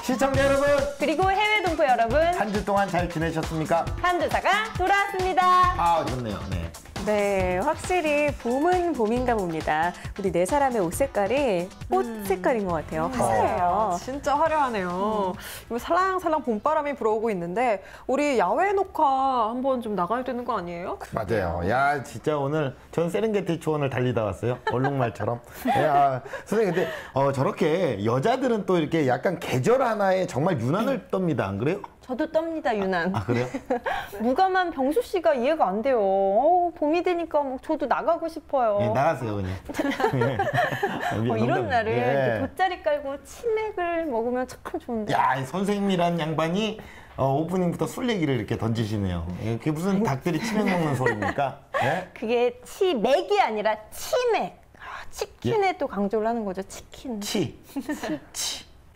시청자 여러분, 그리고 해외 동포 여러분, 한 주 동안 잘 지내셨습니까? 한두사가 돌아왔습니다. 아, 좋네요. 네. 네, 확실히 봄은 봄인가 봅니다. 우리 네 사람의 옷 색깔이 꽃 색깔인 것 같아요. 화사해요. 진짜 화려하네요. 이거 살랑살랑 봄바람이 불어오고 있는데 우리 야외 녹화 한번 좀 나가야 되는 거 아니에요? 맞아요. 야, 진짜 오늘 전 세렝게티 초원을 달리다 왔어요. 얼룩말처럼. 야, 선생님, 근데 저렇게 여자들은 또 이렇게 약간 계절 하나에 정말 유난을 떱니다. 안 그래요? 저도 떱니다, 유난. 아, 그래요? 무감한 병수 씨가 이해가 안 돼요. 봄이 되니까 뭐 저도 나가고 싶어요. 네, 나가세요, 그냥. 이런 날을 예. 이렇게 돗자리 깔고 치맥을 먹으면 참 좋은데. 야, 이 선생님이란 양반이 오프닝부터 술 얘기를 이렇게 던지시네요. 그게 무슨 닭들이 치맥 먹는 소리입니까? 예? 그게 치맥이 아니라 치맥. 치킨에 또 강조를 하는 거죠, 치킨. 치.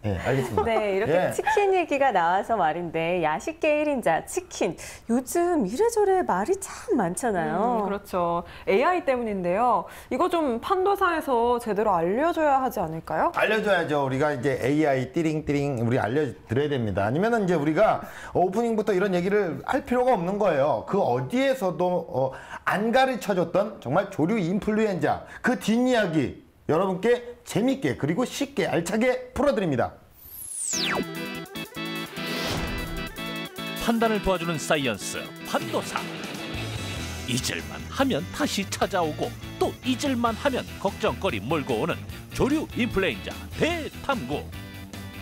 네, 알겠습니다. 네, 이렇게 예. 치킨 얘기가 나와서 말인데 야식계 1인자 치킨. 요즘 이래저래 말이 참 많잖아요. 그렇죠. AI 때문인데요. 이거 좀 판도사에서 제대로 알려줘야 하지 않을까요? 알려줘야죠. 우리가 이제 AI 띠링띠링 우리 알려드려야 됩니다. 아니면은 이제 우리가 오프닝부터 이런 얘기를 할 필요가 없는 거예요. 그 어디에서도 안 가르쳐줬던 정말 조류 인플루엔자 그 뒷이야기 여러분께 재밌게 그리고 쉽게 알차게 풀어드립니다. 판단을 도와주는 사이언스 판도사. 잊을만 하면 다시 찾아오고 또 잊을만 하면 걱정거리 몰고 오는 조류 인플루엔자 대탐구.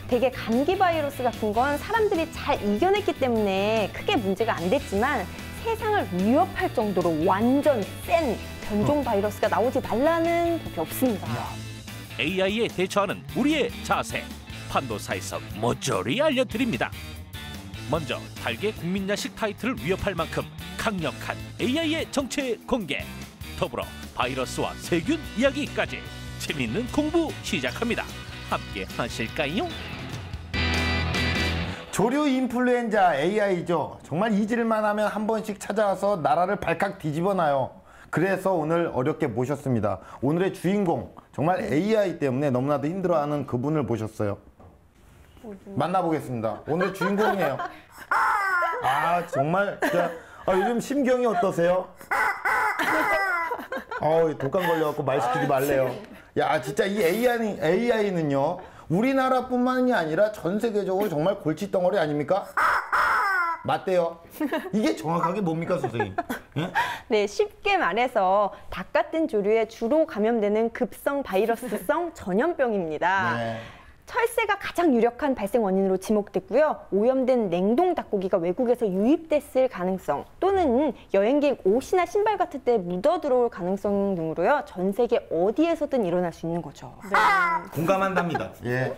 되게 감기 바이러스 같은 건 사람들이 잘 이겨냈기 때문에 크게 문제가 안 됐지만 세상을 위협할 정도로 완전 센 변종 바이러스가 나오지 말라는 법이 없습니다. AI에 대처하는 우리의 자세. 판도사에서 모조리 알려드립니다. 먼저 달계 국민야식 타이틀을 위협할 만큼 강력한 AI의 정체 공개. 더불어 바이러스와 세균 이야기까지 재미있는 공부 시작합니다. 함께 하실까요? 조류 인플루엔자 AI죠. 정말 잊을만 하면 한 번씩 찾아와서 나라를 발칵 뒤집어놔요. 그래서 오늘 어렵게 모셨습니다. 오늘의 주인공, 정말 AI 때문에 너무나도 힘들어하는 그분을 모셨어요. 만나보겠습니다. 오늘 주인공이에요. 아, 정말 진짜 요즘 심경이 어떠세요? 독감 걸려갖고 말 시키지 말래요. 야, 진짜 이 AI는요 우리나라뿐만이 아니라 전 세계적으로 정말 골칫덩어리 아닙니까? 맞대요. 이게 정확하게 뭡니까, 선생님? 예? 네, 쉽게 말해서 닭 같은 조류에 주로 감염되는 급성 바이러스성 전염병입니다. 네. 철새가 가장 유력한 발생 원인으로 지목됐고요. 오염된 냉동 닭고기가 외국에서 유입됐을 가능성 또는 여행객 옷이나 신발 같은 데 묻어 들어올 가능성 등으로요. 전 세계 어디에서든 일어날 수 있는 거죠. 네. 공감한답니다. 예.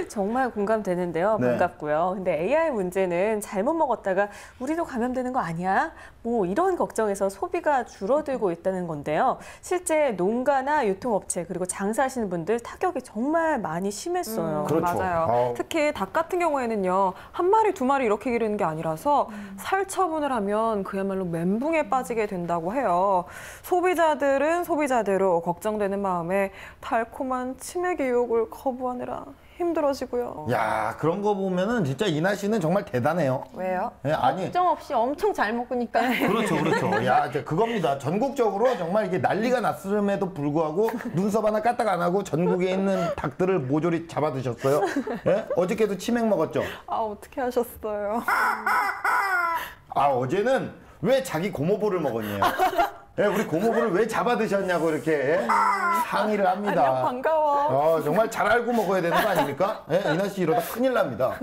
정말 공감되는데요. 네. 반갑고요. 근데 AI 문제는 잘못 먹었다가 우리도 감염되는 거 아니야? 뭐 이런 걱정에서 소비가 줄어들고 있다는 건데요. 실제 농가나 유통업체 그리고 장사하시는 분들 타격이 정말 많이 심했어요. 그렇죠. 맞아요. 특히 닭 같은 경우에는요. 한 마리, 두 마리 이렇게 기르는 게 아니라서 살 처분을 하면 그야말로 멘붕에 빠지게 된다고 해요. 소비자들은 소비자대로 걱정되는 마음에 달콤한 치맥 유혹을 거부하느라 힘들어지고요. 야, 그런 거 보면은 진짜 이나 씨는 정말 대단해요. 왜요? 예, 아니. 걱정 없이 엄청 잘 먹으니까. 그렇죠. 야, 이제 그겁니다. 전국적으로 정말 이게 난리가 났음에도 불구하고 눈썹 하나 까딱 안 하고 전국에 있는 닭들을 모조리 잡아 드셨어요. 예? 어저께도 치맥 먹었죠? 아, 어떻게 하셨어요? 아, 어제는 왜 자기 고모부를 먹었냐요? 예, 우리 고모부를 왜 잡아 드셨냐고 이렇게 항의를 합니다. 아니야, 반가워. 정말 잘 알고 먹어야 되는 거 아닙니까? 예, 이나 씨 이러다 큰일 납니다.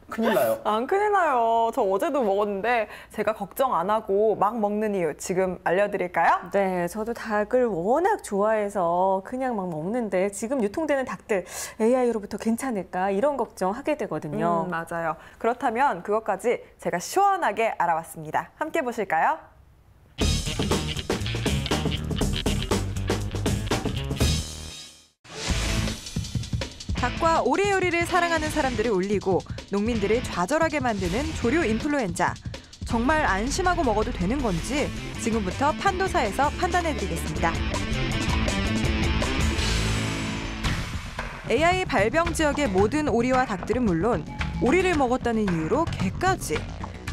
큰일 나요. 안 큰일 나요. 저 어제도 먹었는데 제가 걱정 안 하고 막 먹는 이유 지금 알려드릴까요? 네, 저도 닭을 워낙 좋아해서 그냥 막 먹는데 지금 유통되는 닭들 AI로부터 괜찮을까 이런 걱정하게 되거든요. 맞아요. 그렇다면 그것까지 제가 시원하게 알아봤습니다. 함께 보실까요? 닭과 오리 요리를 사랑하는 사람들을 울리고 농민들을 좌절하게 만드는 조류 인플루엔자. 정말 안심하고 먹어도 되는 건지 지금부터 판도사에서 판단해드리겠습니다. AI 발병 지역의 모든 오리와 닭들은 물론 오리를 먹었다는 이유로 개까지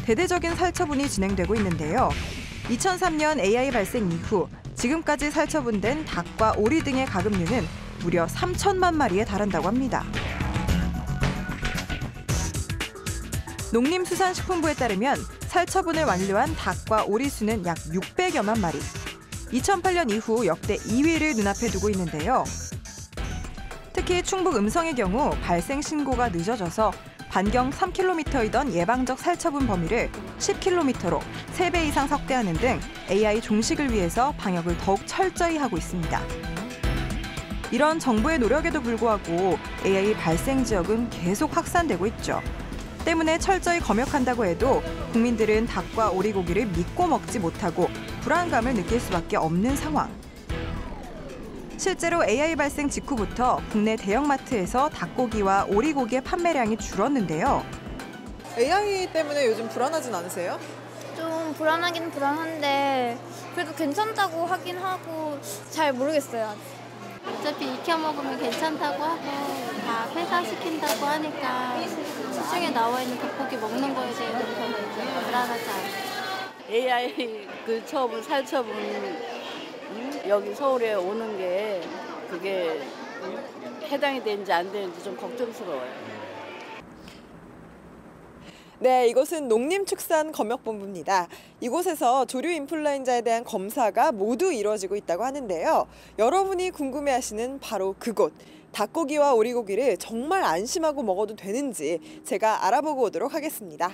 대대적인 살처분이 진행되고 있는데요. 2003년 AI 발생 이후 지금까지 살처분된 닭과 오리 등의 가금류는 무려 3천만 마리에 달한다고 합니다. 농림수산식품부에 따르면 살처분을 완료한 닭과 오리 수는 약 600여만 마리. 2008년 이후 역대 2위를 눈앞에 두고 있는데요. 특히 충북 음성의 경우 발생 신고가 늦어져서 반경 3km이던 예방적 살처분 범위를 10km로 3배 이상 확대하는 등 AI 종식을 위해서 방역을 더욱 철저히 하고 있습니다. 이런 정부의 노력에도 불구하고 AI 발생 지역은 계속 확산되고 있죠. 때문에 철저히 검역한다고 해도 국민들은 닭과 오리고기를 믿고 먹지 못하고 불안감을 느낄 수밖에 없는 상황. 실제로 AI 발생 직후부터 국내 대형마트에서 닭고기와 오리고기의 판매량이 줄었는데요. AI 때문에 요즘 불안하진 않으세요? 좀 불안하긴 불안한데 그래도 괜찮다고 하긴 하고 잘 모르겠어요. 어차피 익혀 먹으면 괜찮다고 하고 다 폐사시킨다고 하니까 시중에 나와 있는 닭고기 먹는 거에 대해서 별로 이제 불안하지 않아요. AI 그 처분, 살처분 여기 서울에 오는 게 그게 해당이 되는지 안 되는지 좀 걱정스러워요. 네, 이곳은 농림축산검역본부입니다. 이곳에서 조류 인플루엔자에 대한 검사가 모두 이루어지고 있다고 하는데요. 여러분이 궁금해하시는 바로 그곳, 닭고기와 오리고기를 정말 안심하고 먹어도 되는지 제가 알아보고 오도록 하겠습니다.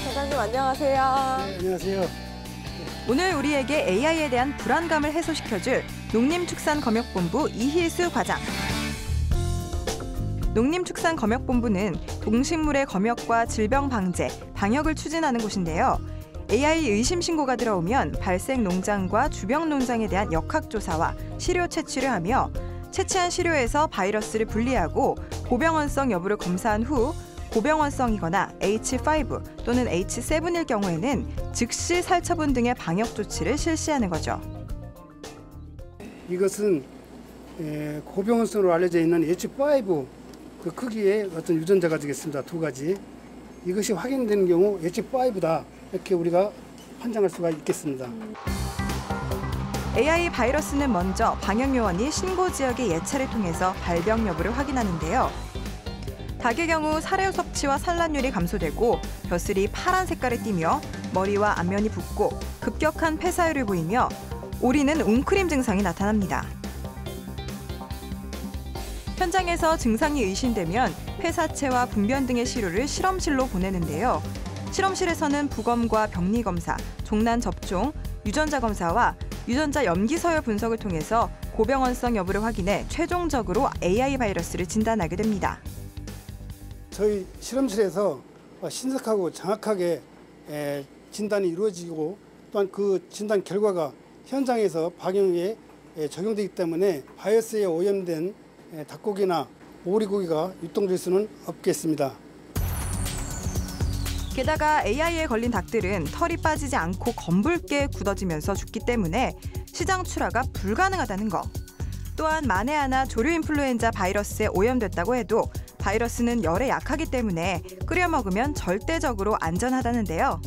사장님 안녕하세요. 네, 안녕하세요. 오늘 우리에게 AI에 대한 불안감을 해소시켜줄 농림축산검역본부 이희수 과장. 농림축산검역본부는 동식물의 검역과 질병 방제, 방역을 추진하는 곳인데요. AI 의심 신고가 들어오면 발생 농장과 주변 농장에 대한 역학조사와 시료 채취를 하며 채취한 시료에서 바이러스를 분리하고 고병원성 여부를 검사한 후 고병원성이거나 H5 또는 H7일 경우에는 즉시 살처분 등의 방역 조치를 실시하는 거죠. 이것은 고병원성으로 알려져 있는 H5 그 크기의 어떤 유전자가 되겠습니다. 두 가지. 이것이 확인되는 경우 H5다 이렇게 우리가 판정할 수가 있겠습니다. AI 바이러스는 먼저 방역요원이 신고 지역의 예찰을 통해서 발병 여부를 확인하는데요. 닭의 경우 사료 섭취와 산란율이 감소되고 벼슬이 파란 색깔을 띠며 머리와 안면이 붓고 급격한 폐사율을 보이며 오리는 웅크림 증상이 나타납니다. 현장에서 증상이 의심되면 폐사체와 분변 등의 시료를 실험실로 보내는데요. 실험실에서는 부검과 병리 검사, 종난 접종, 유전자 검사와 유전자 염기 서열 분석을 통해서 고병원성 여부를 확인해 최종적으로 AI 바이러스를 진단하게 됩니다. 저희 실험실에서 신속하고 정확하게 진단이 이루어지고 또한 그 진단 결과가 현장에서 방역에 적용되기 때문에 바이러스에 오염된 닭고기나 오리고기가 유통될 수는 없겠습니다. 게다가 AI에 걸린 닭들은 털이 빠지지 않고 검붉게 굳어지면서 죽기 때문에 시장 출하가 불가능하다는 거. 또한 만에 하나 조류 인플루엔자 바이러스에 오염됐다고 해도 바이러스는 열에 약하기 때문에 끓여 먹으면 절대적으로 안전하다는데요.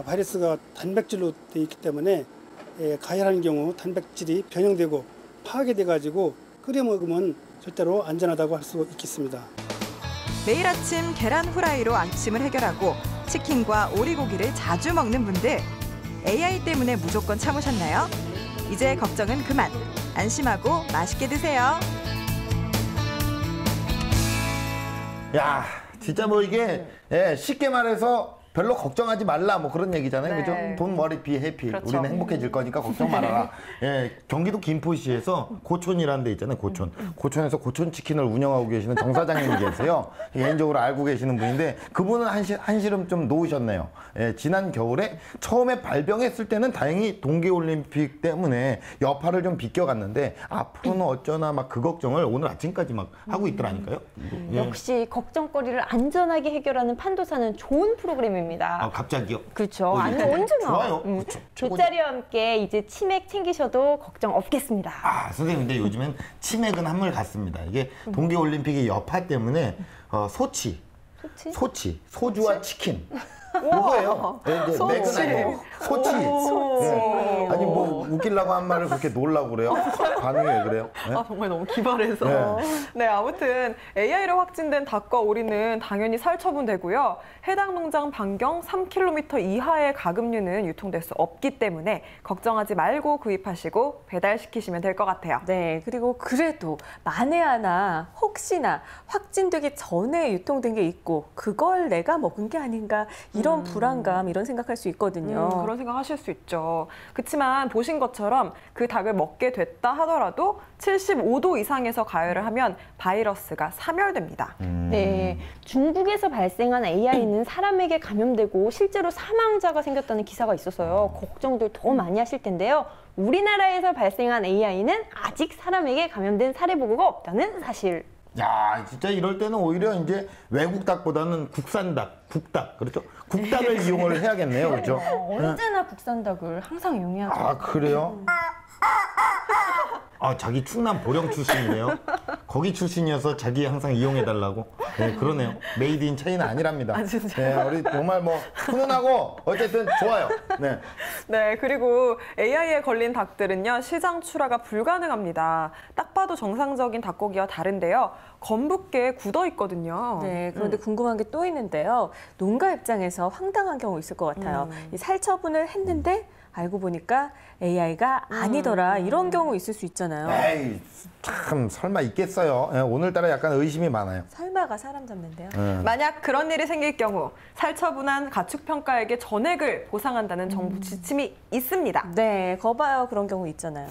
바이러스가 단백질로 되어 있기 때문에 가열하는 경우 단백질이 변형되고 파괴돼가지고 끓여 먹으면 절대로 안전하다고 할 수 있겠습니다. 매일 아침 계란 후라이로 아침을 해결하고 치킨과 오리고기를 자주 먹는 분들, AI 때문에 무조건 참으셨나요? 이제 걱정은 그만. 안심하고 맛있게 드세요. 야, 진짜 뭐 이게 쉽게 말해서 별로 걱정하지 말라 뭐 그런 얘기잖아요. 네. 그죠? 돈 머리 비 해피. 그렇죠. 우리는 행복해질 거니까 걱정 말아라. 경기도 김포시에서 고촌이라는 데 있잖아요. 고촌. 고촌에서 고촌 치킨을 운영하고 계시는 정 사장님이 계세요. 개인적으로 알고 계시는 분인데 그분은 한시름 좀 놓으셨네요. 지난 겨울에 처음에 발병했을 때는 다행히 동계올림픽 때문에 여파를 좀 비껴갔는데 앞으로는 어쩌나 막 그 걱정을 오늘 아침까지 막 하고 있더라니까요. 역시 걱정거리를 안전하게 해결하는 판도사는 좋은 프로그램이에요. 선생님입니다. 아, 갑자기요? 그렇죠. 아니 언제나. 좋아요. 그렇죠. 돗자리와 함께 이제 치맥 챙기셔도 걱정 없겠습니다. 아, 선생님, 근데 요즘엔 치맥은 한물 같습니다. 이게 동계올림픽의 여파 때문에 소치, 소주와 치킨. 이거예요. 네, 이제 맥은 아니고 소치. 네. 아니 뭐 웃기려고 한 말을 그렇게 놓으려고 그래요? 반응이 왜 그래요? 네? 아, 정말 너무 기발해서. 네, 아무튼 AI로 확진된 닭과 오리는 당연히 살처분되고요. 해당 농장 반경 3km 이하의 가금류는 유통될 수 없기 때문에 걱정하지 말고 구입하시고 배달시키시면 될 것 같아요. 네, 그리고 그래도 만에 하나 혹시나 확진되기 전에 유통된 게 있고 그걸 내가 먹은 게 아닌가 이런 불안감, 이런 생각할 수 있거든요. 그런 생각하실 수 있죠. 그렇지만 보신 것처럼 그 닭을 먹게 됐다 하더라도 75도 이상에서 가열을 하면 바이러스가 사멸됩니다. 네, 중국에서 발생한 AI는 사람에게 감염되고 실제로 사망자가 생겼다는 기사가 있어서요. 걱정들 더 많이 하실 텐데요. 우리나라에서 발생한 AI는 아직 사람에게 감염된 사례 보고가 없다는 사실. 야, 진짜 이럴 때는 오히려 이제 외국 닭보다는 국산 닭, 국닭, 그렇죠? 국닭을 이용을 해야겠네요, 그렇죠? 언제나 국산 닭을 항상 이용해야죠. 아, 그래요? 아, 자기 충남 보령 출신이래요. 거기 출신이어서 자기 항상 이용해달라고. 네, 그러네요. 메이드 인 차이는 아니랍니다. 아, 진짜. 네, 우리 정말 뭐 훈훈하고 어쨌든 좋아요. 네. 네, 그리고 AI에 걸린 닭들은요, 시장 출하가 불가능합니다. 딱 봐도 정상적인 닭고기와 다른데요. 검붉게 굳어 있거든요. 네, 그런데 궁금한 게 또 있는데요. 농가 입장에서 황당한 경우 있을 것 같아요. 이 살처분을 했는데 알고 보니까 AI가 아니더라. 이런 경우 있을 수 있잖아요. 에이, 참 설마 있겠어요. 네, 오늘따라 약간 의심이 많아요. 설마가 사람 잡는데요. 만약 그런 일이 생길 경우 살처분한 가축평가에게 전액을 보상한다는 정부 지침이 있습니다. 네, 거봐요. 그런 경우 있잖아요.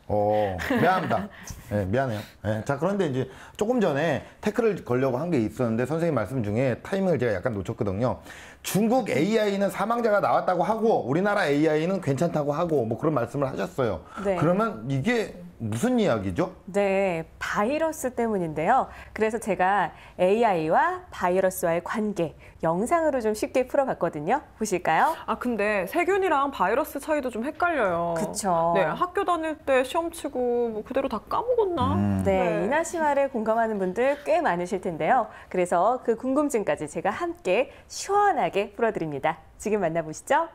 미안합니다. 네, 미안해요. 네, 자, 그런데 이제 조금 전에 태클을 걸려고 한 게 있었는데 선생님 말씀 중에 타이밍을 제가 약간 놓쳤거든요. 중국 AI는 사망자가 나왔다고 하고 우리나라 AI는 괜찮다고 하고 뭐 그런 말씀을 하셨어요. 네. 그러면 이게 무슨 이야기죠? 네, 바이러스 때문인데요. 그래서 제가 AI와 바이러스와의 관계 영상으로 좀 쉽게 풀어봤거든요. 보실까요? 아, 근데 세균이랑 바이러스 차이도 좀 헷갈려요. 그쵸. 네, 학교 다닐 때 시험 치고 뭐 그대로 다 까먹었나? 네, 이나 씨 말에 공감하는 분들 꽤 많으실 텐데요. 그래서 그 궁금증까지 제가 함께 시원하게 풀어드립니다. 지금 만나보시죠.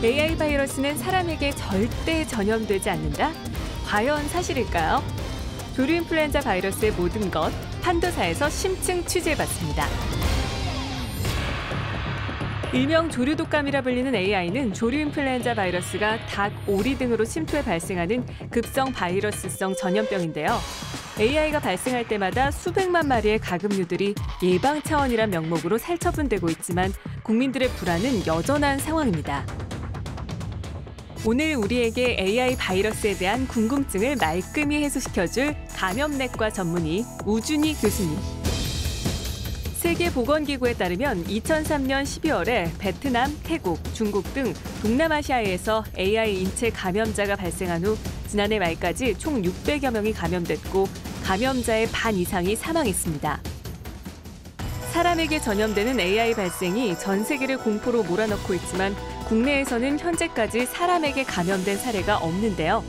AI 바이러스는 사람에게 절대 전염되지 않는다? 과연 사실일까요? 조류 인플루엔자 바이러스의 모든 것, 판도사에서 심층 취재해봤습니다. 일명 조류 독감이라 불리는 AI는 조류 인플루엔자 바이러스가 닭, 오리 등으로 침투해 발생하는 급성 바이러스성 전염병인데요. AI가 발생할 때마다 수백만 마리의 가금류들이 예방 차원이란 명목으로 살처분되고 있지만 국민들의 불안은 여전한 상황입니다. 오늘 우리에게 AI 바이러스에 대한 궁금증을 말끔히 해소시켜줄 감염내과 전문의 우준희 교수님. 세계보건기구에 따르면 2003년 12월에 베트남, 태국, 중국 등 동남아시아에서 AI 인체 감염자가 발생한 후 지난해 말까지 총 600여 명이 감염됐고 감염자의 반 이상이 사망했습니다. 사람에게 전염되는 AI 발생이 전 세계를 공포로 몰아넣고 있지만 국내에서는 현재까지 사람에게 감염된 사례가 없는데요.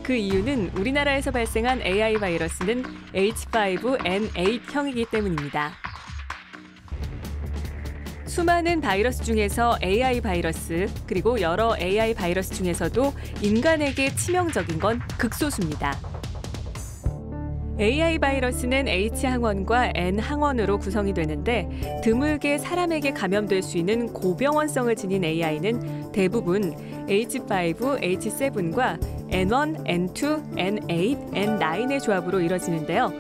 그 이유는 우리나라에서 발생한 AI 바이러스는 H5N8형이기 때문입니다. 수많은 바이러스 중에서 AI 바이러스, 그리고 여러 AI 바이러스 중에서도 인간에게 치명적인 건 극소수입니다. AI 바이러스는 H항원과 N항원으로 구성이 되는데 드물게 사람에게 감염될 수 있는 고병원성을 지닌 AI는 대부분 H5, H7과 N1, N2, N8, N9의 조합으로 이뤄지는데요.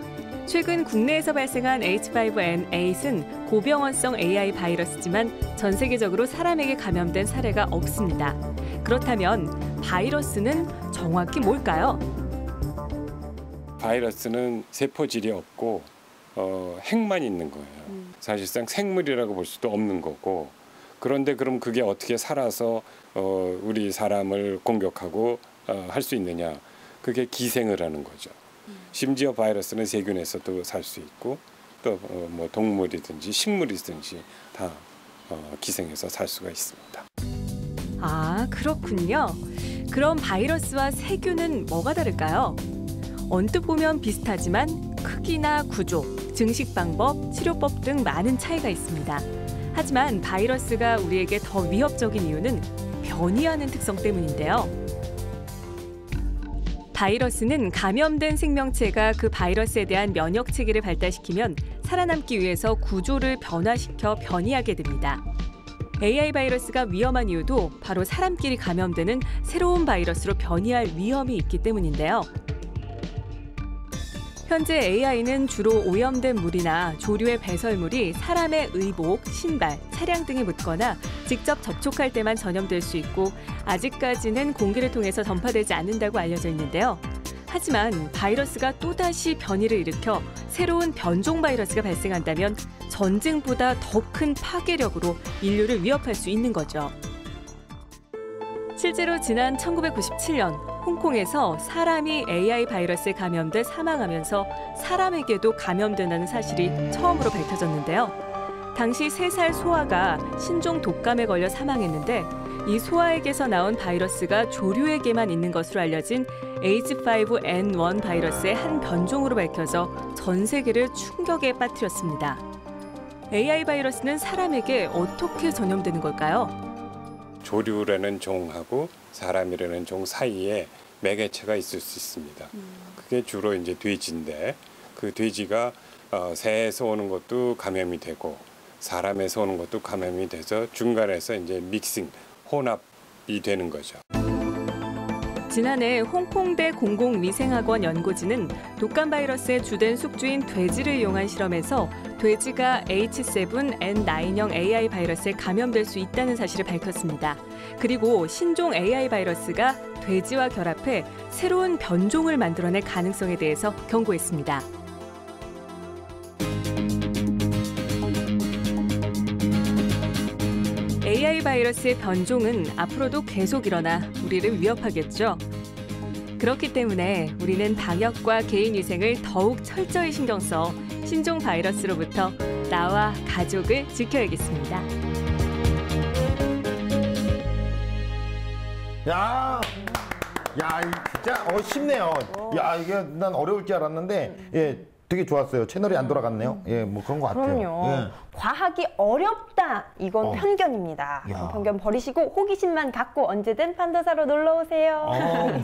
최근 국내에서 발생한 H5N8은 고병원성 AI 바이러스지만 전 세계적으로 사람에게 감염된 사례가 없습니다. 그렇다면 바이러스는 정확히 뭘까요? 바이러스는 세포질이 없고 핵만 있는 거예요. 사실상 생물이라고 볼 수도 없는 거고, 그런데 그럼 그게 어떻게 살아서 우리 사람을 공격하고 할 수 있느냐? 그게 기생을 하는 거죠. 심지어 바이러스는 세균에서도 살 수 있고 또 뭐 동물이든지 식물이든지 다 기생해서 살 수가 있습니다. 아, 그렇군요. 그럼 바이러스와 세균은 뭐가 다를까요? 언뜻 보면 비슷하지만 크기나 구조, 증식 방법, 치료법 등 많은 차이가 있습니다. 하지만 바이러스가 우리에게 더 위협적인 이유는 변이하는 특성 때문인데요. 바이러스는 감염된 생명체가 그 바이러스에 대한 면역 체계를 발달시키면 살아남기 위해서 구조를 변화시켜 변이하게 됩니다. AI 바이러스가 위험한 이유도 바로 사람끼리 감염되는 새로운 바이러스로 변이할 위험이 있기 때문인데요. 현재 AI는 주로 오염된 물이나 조류의 배설물이 사람의 의복, 신발, 차량 등에 묻거나 직접 접촉할 때만 전염될 수 있고 아직까지는 공기를 통해서 전파되지 않는다고 알려져 있는데요. 하지만 바이러스가 또다시 변이를 일으켜 새로운 변종 바이러스가 발생한다면 전쟁보다 더 큰 파괴력으로 인류를 위협할 수 있는 거죠. 실제로 지난 1997년 홍콩에서 사람이 AI 바이러스에 감염돼 사망하면서 사람에게도 감염된다는 사실이 처음으로 밝혀졌는데요. 당시 3살 소아가 신종 독감에 걸려 사망했는데 이 소아에게서 나온 바이러스가 조류에게만 있는 것으로 알려진 H5N1 바이러스의 한 변종으로 밝혀져 전 세계를 충격에 빠뜨렸습니다. AI 바이러스는 사람에게 어떻게 전염되는 걸까요? 조류라는 종하고 사람이라는 종 사이에 매개체가 있을 수 있습니다. 그게 주로 이제 돼지인데 그 돼지가 새에서 오는 것도 감염이 되고 사람에서 오는 것도 감염이 돼서 중간에서 이제 믹싱, 혼합이 되는 거죠. 지난해 홍콩대 공공위생학원 연구진은 독감 바이러스의 주된 숙주인 돼지를 이용한 실험에서 돼지가 H7N9형 AI 바이러스에 감염될 수 있다는 사실을 밝혔습니다. 그리고 신종 AI 바이러스가 돼지와 결합해 새로운 변종을 만들어낼 가능성에 대해서 경고했습니다. AI 바이러스의 변종은 앞으로도 계속 일어나 우리를 위협하겠죠. 그렇기 때문에 우리는 방역과 개인 위생을 더욱 철저히 신경 써 신종 바이러스로부터 나와 가족을 지켜야겠습니다. 야, 진짜 쉽네요. 야, 이게 난 어려울 줄 알았는데, 예, 되게 좋았어요. 채널이 안 돌아갔네요. 예, 뭐 그런 것 같아요. 그럼요. 예. 과학이 어렵다. 이건 편견입니다. 야. 편견 버리시고 호기심만 갖고 언제든 판도사로 놀러 오세요.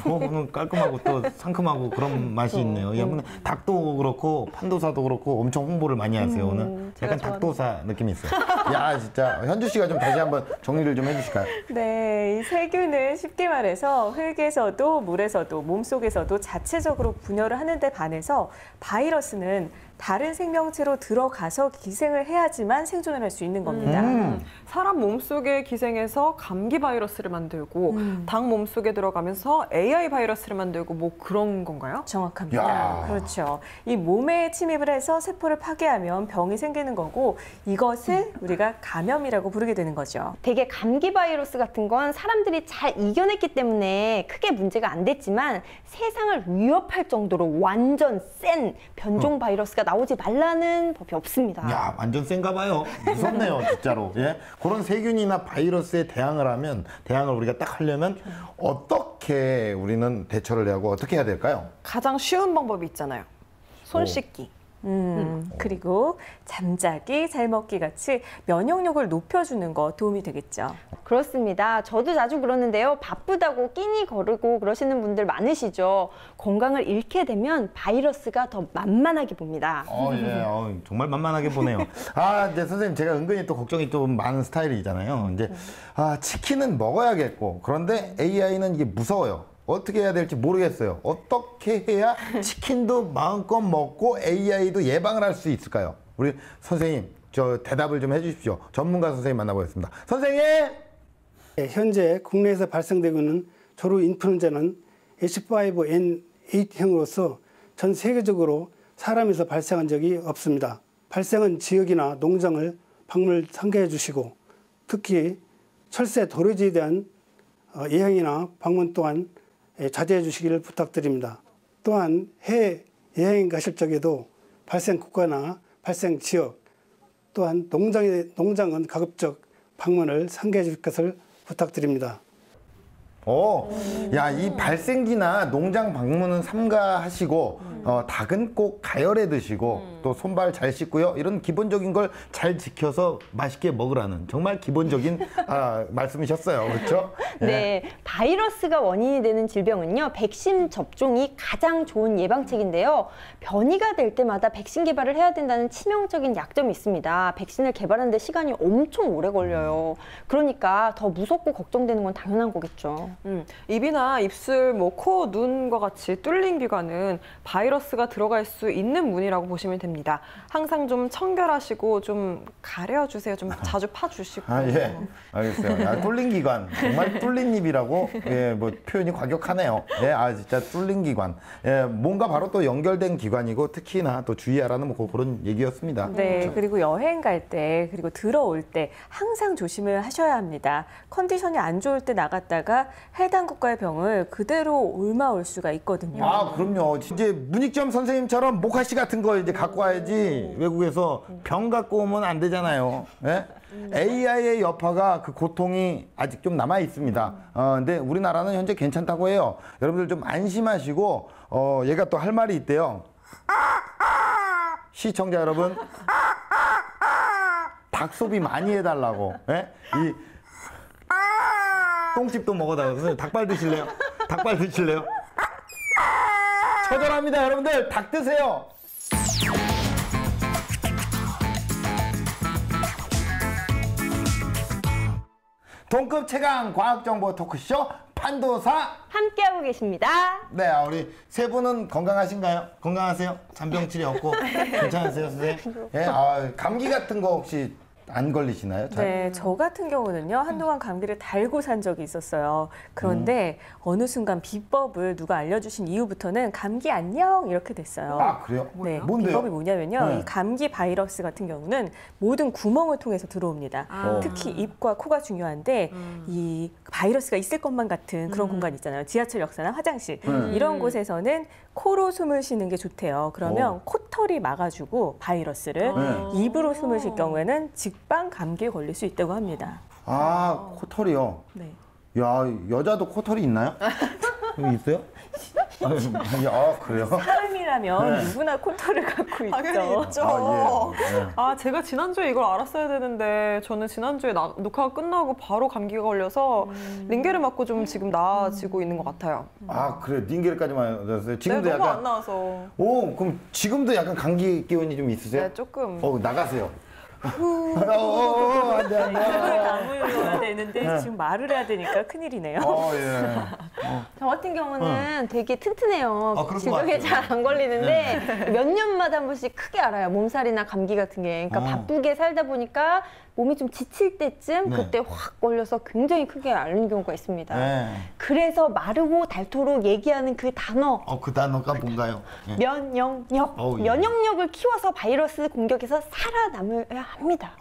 뭐 깔끔하고 또 상큼하고 그런 맛이 있네요. 예, 닭도 그렇고 판도사도 그렇고 엄청 홍보를 많이 하세요. 오늘 약간 닭도사 느낌이 있어요. 야, 진짜 현주 씨가 좀 다시 한번 정리를 좀 해주실까요? 네, 이 세균은 쉽게 말해서 흙에서도 물에서도 몸속에서도 자체적으로 분열을 하는 데 반해서 바이러스는 다른 생명체로 들어가서 기생을 해야지만 생존을 할 수 있는 겁니다. 사람 몸속에 기생해서 감기 바이러스를 만들고 닭 몸속에 들어가면서 AI 바이러스를 만들고 뭐 그런 건가요? 정확합니다. 야. 그렇죠. 이 몸에 침입을 해서 세포를 파괴하면 병이 생기는 거고 이것을 우리가 감염이라고 부르게 되는 거죠. 되게 감기 바이러스 같은 건 사람들이 잘 이겨냈기 때문에 크게 문제가 안 됐지만 세상을 위협할 정도로 완전 센 변종 바이러스가 나오지 말라는 법이 없습니다. 야, 완전 센가 봐요. 무섭네요, 진짜로. 예? 그런 세균이나 바이러스에 대항을 우리가 딱 하려면 어떻게 우리는 대처를 하고 어떻게 해야 될까요? 가장 쉬운 방법이 있잖아요. 손 씻기. 그리고 잠자기, 잘 먹기 같이 면역력을 높여주는 거 도움이 되겠죠. 그렇습니다. 저도 자주 그러는데요. 바쁘다고 끼니 거르고 그러시는 분들 많으시죠. 건강을 잃게 되면 바이러스가 더 만만하게 봅니다. 예, 정말 만만하게 보네요. 이제 선생님, 제가 은근히 또 걱정이 좀 많은 스타일이잖아요. 이제, 치킨은 먹어야겠고, 그런데 AI는 이게 무서워요. 어떻게 해야 될지 모르겠어요. 어떻게 해야 치킨도 마음껏 먹고 AI도 예방을 할 수 있을까요? 우리 선생님, 저 대답을 좀 해주십시오. 전문가 선생님 만나보겠습니다. 선생님! 네, 현재 국내에서 발생되고 있는 조류 인플루엔자는 H5N8형으로서 전 세계적으로 사람에서 발생한 적이 없습니다. 발생한 지역이나 농장을 방문을 상기해 주시고 특히 철새 도래지에 대한 예향이나 방문 또한 자제해 주시기를 부탁드립니다. 또한 해외 여행 가실 적에도 발생 국가나 발생 지역 또한 농장은 가급적 방문을 상기해 줄 것을 부탁드립니다. 야, 이 발생지나 농장 방문은 삼가하시고 닭은 꼭 가열해 드시고 또 손발 잘 씻고요. 이런 기본적인 걸 잘 지켜서 맛있게 먹으라는 정말 기본적인 말씀이셨어요. 그렇죠? 네, 바이러스가 원인이 되는 질병은요, 백신 접종이 가장 좋은 예방책인데요. 변이가 될 때마다 백신 개발을 해야 된다는 치명적인 약점이 있습니다. 백신을 개발하는데 시간이 엄청 오래 걸려요. 그러니까 더 무섭고 걱정되는 건 당연한 거겠죠. 입이나 입술, 코, 눈과 같이 뚫린 기관은 바이러스가 들어갈 수 있는 문이라고 보시면 됩니다. 항상 좀 청결하시고 좀 가려주세요. 좀 자주 파주시고. 예, 알겠어요. 뚫린 기관, 정말 뚫린 입이라고 표현이 과격하네요. 진짜 뚫린 기관. 뭔가 바로 또 연결된 기관이고 특히나 또 주의하라는 그런 얘기였습니다. 네, 그렇죠? 그리고 여행 갈 때 그리고 들어올 때 항상 조심을 하셔야 합니다. 컨디션이 안 좋을 때 나갔다가 해당 국가의 병을 그대로 옮아올 수가 있거든요. 그럼요. 이제 문익점 선생님처럼 모카씨 같은 거 이제 갖고 와야지 외국에서 병 갖고 오면 안 되잖아요. AI의 여파가 그 고통이 아직 좀 남아 있습니다. 근데 우리나라는 현재 괜찮다고 해요. 여러분들 좀 안심하시고 얘가 또 할 말이 있대요. 시청자 여러분, 닭 소비 많이 해달라고. 이 똥집도 먹어달라고. 닭발 드실래요? 닭발 드실래요? 처절합니다, 여러분들. 닭 드세요. 동급 최강 과학정보 토크쇼 판도사 함께하고 계십니다. 네, 우리 세 분은 건강하신가요? 건강하세요? 잔병치레 없고 괜찮으세요, 선생님? 감기 같은 거 혹시 안 걸리시나요? 네, 저 같은 경우는요, 한동안 감기를 달고 산 적이 있었어요. 그런데 어느 순간 비법을 누가 알려주신 이후부터는 감기 안녕 이렇게 됐어요. 그래요? 네, 뭔데요? 비법이 뭐냐면요, 이 감기 바이러스 같은 경우는 모든 구멍을 통해서 들어옵니다. 특히 입과 코가 중요한데 이 바이러스가 있을 것만 같은 그런 공간 있잖아요. 지하철 역사나 화장실 이런 곳에서는 코로 숨을 쉬는 게 좋대요. 그러면 코털이 막아주고 바이러스를 입으로 숨을 쉴 경우에는 직방 감기에 걸릴 수 있다고 합니다. 코털이요? 네. 야, 여자도 코털이 있나요? 있어요? 그래요? 사람이라면 누구나 코털을 갖고 있죠. 당연히 있죠. 제가 지난주에 이걸 알았어야 되는데 저는 지난주에 녹화가 끝나고 바로 감기가 걸려서 링게를 맞고 좀 지금 나아지고 있는 것 같아요. 그래요? 링게르까지만 맞았어요? 지금도 너무 약간 안 나와서. 그럼 지금도 약간 감기 기운이 좀 있으세요? 네, 조금. 나가세요. 안 돼. 다물어야 되는데 지금 말을 해야 되니까 큰일이네요. 저 같은 경우는 되게 튼튼해요. 그런 것 질병에 같아요. 잘 안 걸리는데 몇 년마다 한 번씩 크게 알아요. 몸살이나 감기 같은 게. 그러니까 바쁘게 살다 보니까 몸이 좀 지칠 때쯤 그때 확 걸려서 굉장히 크게 앓는 경우가 있습니다. 그래서 마르고 닳도록 얘기하는 그 단어. 그 단어가 뭔가요? 면역력. 면역력을 키워서 바이러스 공격에서 살아남아야 합니다.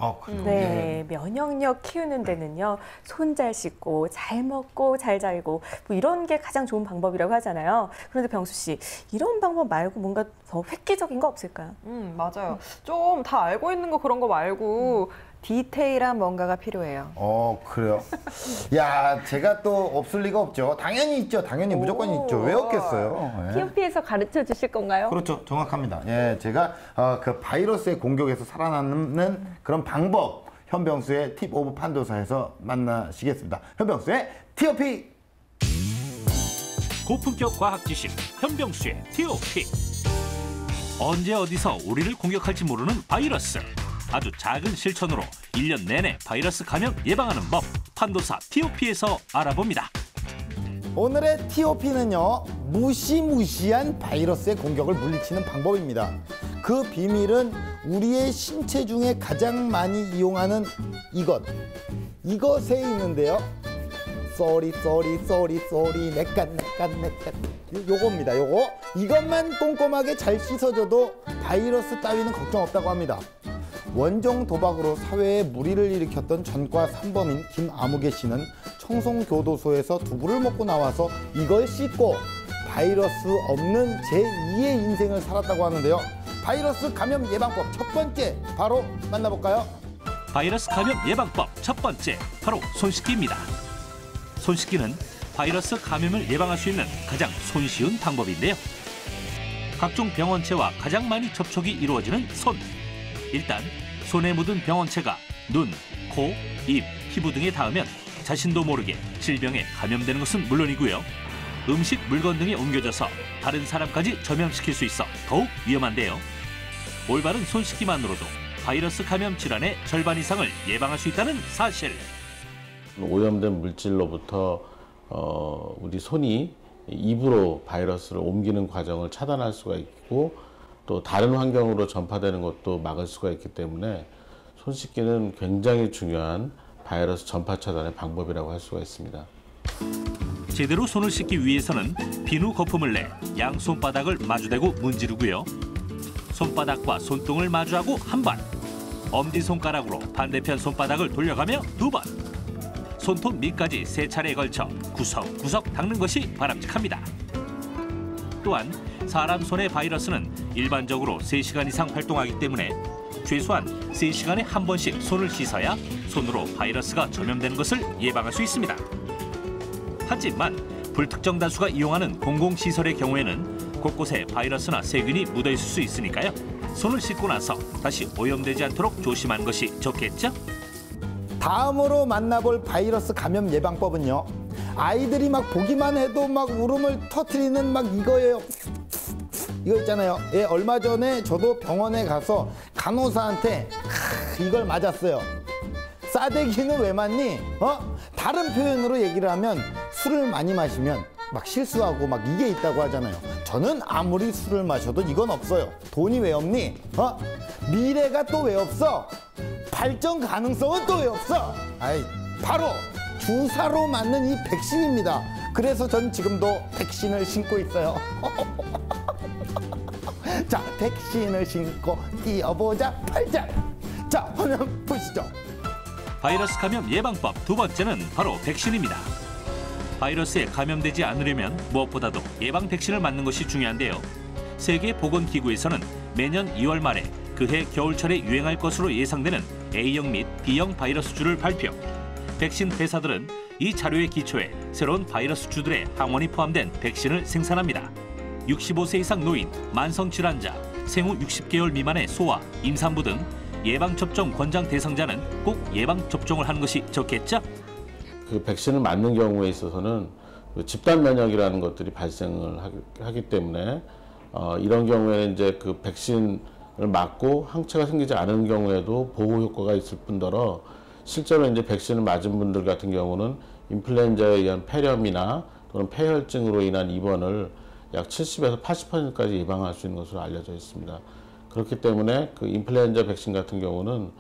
네, 면역력 키우는 데는요, 손 잘 씻고 잘 먹고 잘 자고 뭐 이런 게 가장 좋은 방법이라고 하잖아요. 그런데 병수 씨, 이런 방법 말고 뭔가 더 획기적인 거 없을까요? 맞아요. 좀 다 알고 있는 거 그런 거 말고 디테일한 뭔가가 필요해요. 그래요? 야, 제가 또 없을 리가 없죠. 당연히 있죠. 당연히 무조건 있죠. 왜 없겠어요? TOP에서 가르쳐 주실 건가요? 그렇죠. 정확합니다. 제가 그 바이러스의 공격에서 살아남는 그런 방법, 현병수의 팁 오브 판도사에서 만나시겠습니다. 현병수의 TOP! 고품격 과학 지식 현병수의 TOP. 언제 어디서 우리를 공격할지 모르는 바이러스. 아주 작은 실천으로 1년 내내 바이러스 감염 예방하는 법, 판도사 TOP에서 알아봅니다. 오늘의 TOP는요, 무시무시한 바이러스의 공격을 물리치는 방법입니다. 그 비밀은 우리의 신체 중에 가장 많이 이용하는 이것에 있는데요. 쏘리 내깐 요겁니다. 이것만 꼼꼼하게 잘 씻어줘도 바이러스 따위는 걱정 없다고 합니다. 원정 도박으로 사회에 무리를 일으켰던 전과 산범인 김아무개 씨는 청송교도소에서 두부를 먹고 나와서 이걸 씻고 바이러스 없는 제2의 인생을 살았다고 하는데요. 바이러스 감염 예방법 첫 번째 바로 만나볼까요? 바이러스 감염 예방법 첫 번째, 바로 손 씻기입니다. 손 씻기는 바이러스 감염을 예방할 수 있는 가장 손쉬운 방법인데요. 각종 병원체와 가장 많이 접촉이 이루어지는 손. 일단 손에 묻은 병원체가 눈, 코, 입, 피부 등에 닿으면 자신도 모르게 질병에 감염되는 것은 물론이고요. 음식, 물건 등에 옮겨져서 다른 사람까지 전염시킬 수 있어 더욱 위험한데요. 올바른 손 씻기만으로도 바이러스 감염 질환의 절반 이상을 예방할 수 있다는 사실. 오염된 물질로부터 우리 손이 입으로 바이러스를 옮기는 과정을 차단할 수가 있고 또 다른 환경으로 전파되는 것도 막을 수가 있기 때문에 손 씻기는 굉장히 중요한 바이러스 전파 차단의 방법이라고 할 수가 있습니다. 제대로 손을 씻기 위해서는 비누 거품을 내 양 손바닥을 마주대고 문지르고요. 손바닥과 손등을 마주하고 한 번, 엄지손가락으로 반대편 손바닥을 돌려가며 두 번, 손톱 밑까지 3차례에 걸쳐 구석구석 닦는 것이 바람직합니다. 또한 사람 손의 바이러스는 일반적으로 3시간 이상 활동하기 때문에 최소한 3시간에 한 번씩 손을 씻어야 손으로 바이러스가 전염되는 것을 예방할 수 있습니다. 하지만 불특정 다수가 이용하는 공공시설의 경우에는 곳곳에 바이러스나 세균이 묻어있을 수 있으니까요. 손을 씻고 나서 다시 오염되지 않도록 조심하는 것이 좋겠죠? 다음으로 만나볼 바이러스 감염 예방법은요. 아이들이 막 보기만 해도 막 울음을 터뜨리는 막 이거예요. 이거 있잖아요. 예, 얼마 전에 저도 병원에 가서 간호사한테 이걸 맞았어요. 싸대기는 왜 맞니? 다른 표현으로 얘기를 하면 술을 많이 마시면 막 실수하고 막 이게 있다고 하잖아요. 저는 아무리 술을 마셔도 이건 없어요. 돈이 왜 없니? 미래가 또 왜 없어? 발전 가능성은 또 왜 없어? 아이, 바로 주사로 맞는 이 백신입니다. 그래서 전 지금도 백신을 신고 있어요. 자, 백신을 신고 뛰어보자 팔자. 자, 화면 보시죠. 바이러스 감염 예방법 두 번째는 바로 백신입니다. 바이러스에 감염되지 않으려면 무엇보다도 예방 백신을 맞는 것이 중요한데요. 세계보건기구에서는 매년 2월 말에 그해 겨울철에 유행할 것으로 예상되는 A형 및 B형 바이러스주를 발표. 백신 회사들은 이 자료에 기초해 새로운 바이러스주들의 항원이 포함된 백신을 생산합니다. 65세 이상 노인, 만성질환자, 생후 60개월 미만의 소아, 임산부 등 예방접종 권장 대상자는 꼭 예방접종을 하는 것이 좋겠죠? 그 백신을 맞는 경우에 있어서는 집단 면역이라는 것들이 발생을 하기 때문에 이런 경우에는 이제 그 백신을 맞고 항체가 생기지 않은 경우에도 보호 효과가 있을 뿐더러 실제로 이제 백신을 맞은 분들 같은 경우는 인플루엔자에 의한 폐렴이나 또는 폐혈증으로 인한 입원을 약 70에서 80%까지 예방할 수 있는 것으로 알려져 있습니다. 그렇기 때문에 그 인플루엔자 백신 같은 경우는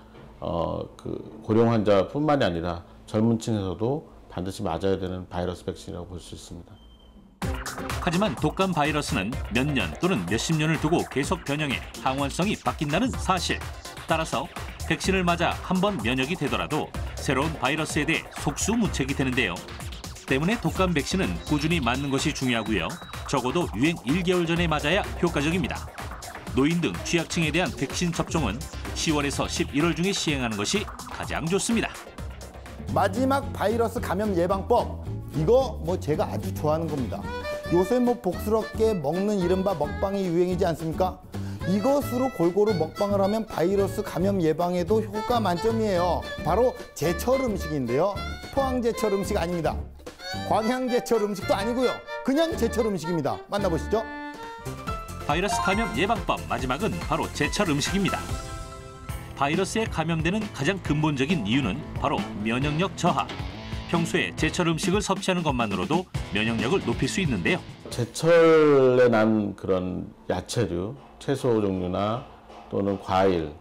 그 고령 환자뿐만이 아니라 젊은 층에서도 반드시 맞아야 되는 바이러스 백신이라고 볼 수 있습니다. 하지만 독감 바이러스는 몇 년 또는 몇십 년을 두고 계속 변형해 항원성이 바뀐다는 사실. 따라서 백신을 맞아 한 번 면역이 되더라도 새로운 바이러스에 대해 속수무책이 되는데요. 때문에 독감 백신은 꾸준히 맞는 것이 중요하고요. 적어도 유행 1개월 전에 맞아야 효과적입니다. 노인 등 취약층에 대한 백신 접종은 10월에서 11월 중에 시행하는 것이 가장 좋습니다. 마지막 바이러스 감염 예방법, 이거 뭐 제가 아주 좋아하는 겁니다. 요새 뭐 복스럽게 먹는 이른바 먹방이 유행이지 않습니까? 이것으로 골고루 먹방을 하면 바이러스 감염 예방에도 효과 만점이에요. 바로 제철 음식인데요. 포항 제철 음식 아닙니다. 광양 제철 음식도 아니고요. 그냥 제철 음식입니다. 만나보시죠. 바이러스 감염 예방법 마지막은 바로 제철 음식입니다. 바이러스에 감염되는 가장 근본적인 이유는 바로 면역력 저하. 평소에 제철 음식을 섭취하는 것만으로도 면역력을 높일 수 있는데요. 제철에 난 그런 야채류, 채소 종류나 또는 과일,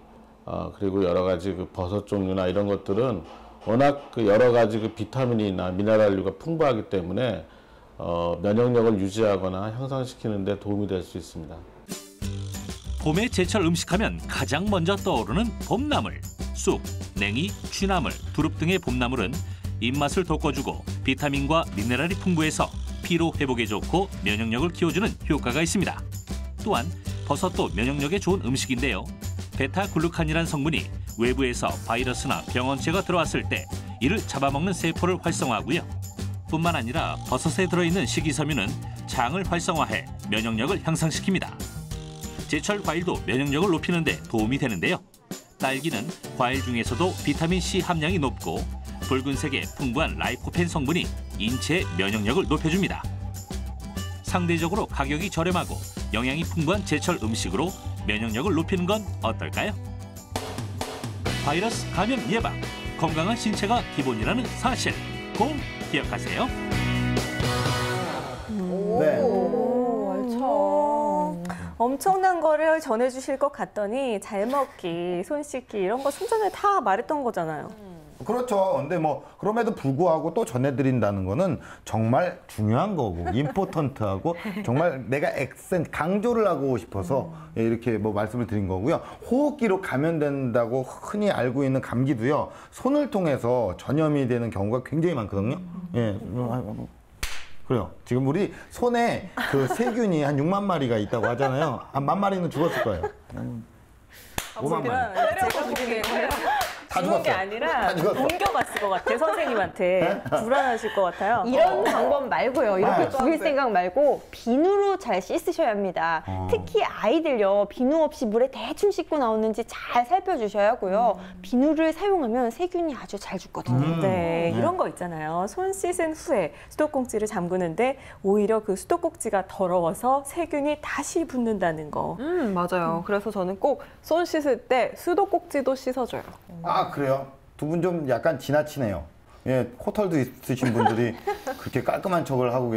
그리고 여러 가지 그 버섯 종류나 이런 것들은 워낙 그 여러 가지 그 비타민이나 미네랄류가 풍부하기 때문에 면역력을 유지하거나 향상시키는 데 도움이 될 수 있습니다. 봄의 제철 음식하면 가장 먼저 떠오르는 봄나물. 쑥, 냉이, 취나물, 두릅 등의 봄나물은 입맛을 돋궈주고 비타민과 미네랄이 풍부해서 피로 회복에 좋고 면역력을 키워주는 효과가 있습니다. 또한 버섯도 면역력에 좋은 음식인데요. 베타글루칸이라는 성분이 외부에서 바이러스나 병원체가 들어왔을 때 이를 잡아먹는 세포를 활성화하고요. 뿐만 아니라 버섯에 들어있는 식이섬유는 장을 활성화해 면역력을 향상시킵니다. 제철 과일도 면역력을 높이는 데 도움이 되는데요. 딸기는 과일 중에서도 비타민C 함량이 높고 붉은색의 풍부한 라이코펜 성분이 인체의 면역력을 높여줍니다. 상대적으로 가격이 저렴하고 영양이 풍부한 제철 음식으로 면역력을 높이는 건 어떨까요? 바이러스 감염 예방, 건강한 신체가 기본이라는 사실 꼭 기억하세요. 네. 엄청난 거를 전해주실 것 같더니 잘 먹기, 손 씻기 이런 거 좀 전에 다 말했던 거잖아요. 그렇죠. 근데 뭐 그럼에도 불구하고 또 전해드린다는 거는 정말 중요한 거고 임포턴트하고 정말 내가 강조를 하고 싶어서 이렇게 뭐 말씀을 드린 거고요. 호흡기로 감염된다고 흔히 알고 있는 감기도요. 손을 통해서 전염이 되는 경우가 굉장히 많거든요. 예. 그래요. 지금 우리 손에 그 세균이 한 6만 마리가 있다고 하잖아요. 한 1만 마리는 죽었을 거예요. 5만 마리. 제가 보기에는 다 죽은 게 죽었어. 아니라 다 죽었어. 옮겨갔을 것 같아, 선생님한테. 불안하실 것 같아요. 이런 방법 말고요. 이렇게 죽일 네. 생각 말고 비누로 잘 씻으셔야 합니다. 특히 아이들요. 비누 없이 물에 대충 씻고 나오는지 잘 살펴주셔야 하고요. 비누를 사용하면 세균이 아주 잘 죽거든요. 네, 이런 거 있잖아요. 손 씻은 후에 수도꼭지를 잠그는데 오히려 그 수도꼭지가 더러워서 세균이 다시 붙는다는 거. 맞아요. 그래서 저는 꼭 손 씻을 때 수도꼭지도 씻어줘요. 아, 그래요? 두 분 좀 약간 지나치네요. 예, 코털도 있으신 분들이 그렇게 깔끔한 척을 하고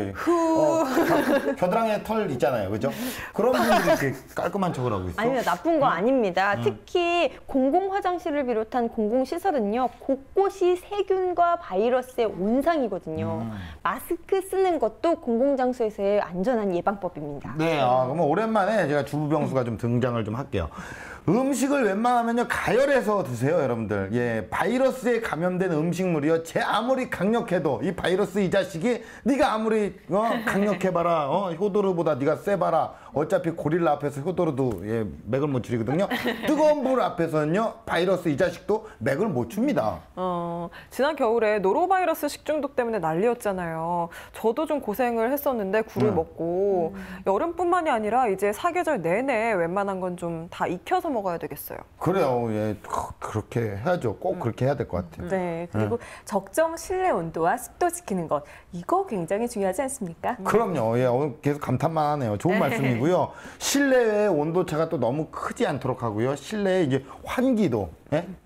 겨드랑이에 털 있잖아요. 그죠? 그런 분들이 이렇게 깔끔한 척을 하고 있어요. 아니요, 나쁜 거 아닙니다. 특히 공공 화장실을 비롯한 공공 시설은요, 곳곳이 세균과 바이러스의 온상이거든요. 마스크 쓰는 것도 공공 장소에서의 안전한 예방법입니다. 네, 그러면 오랜만에 제가 주부병수가 좀 등장을 좀 할게요. 음식을 웬만하면요 가열해서 드세요, 여러분들. 예, 바이러스에 감염된 음식물이요. 제 아무리 강력해도 이 바이러스 이 자식이 네가 아무리 강력해봐라, 효도르보다 네가 세봐라. 어차피 고릴라 앞에서 효도르도 맥을 못 추리거든요. 뜨거운 불 앞에서는요 바이러스 이 자식도 맥을 못 춥니다. 지난 겨울에 노로바이러스 식중독 때문에 난리였잖아요. 저도 좀 고생을 했었는데 굴을 먹고 여름뿐만이 아니라 이제 사계절 내내 웬만한 건 좀 다 익혀서 먹어야 되겠어요. 그래요. 예, 그렇게 해야죠. 꼭 그렇게 해야 될 것 같아요. 네, 그리고 적정 실내 온도와 습도 지키는 것, 이거 굉장히 중요하지 않습니까? 그럼요. 예, 오늘 계속 감탄만 하네요. 좋은 말씀이고요. 실내의 온도차가 또 너무 크지 않도록 하고요. 실내에 이제 환기도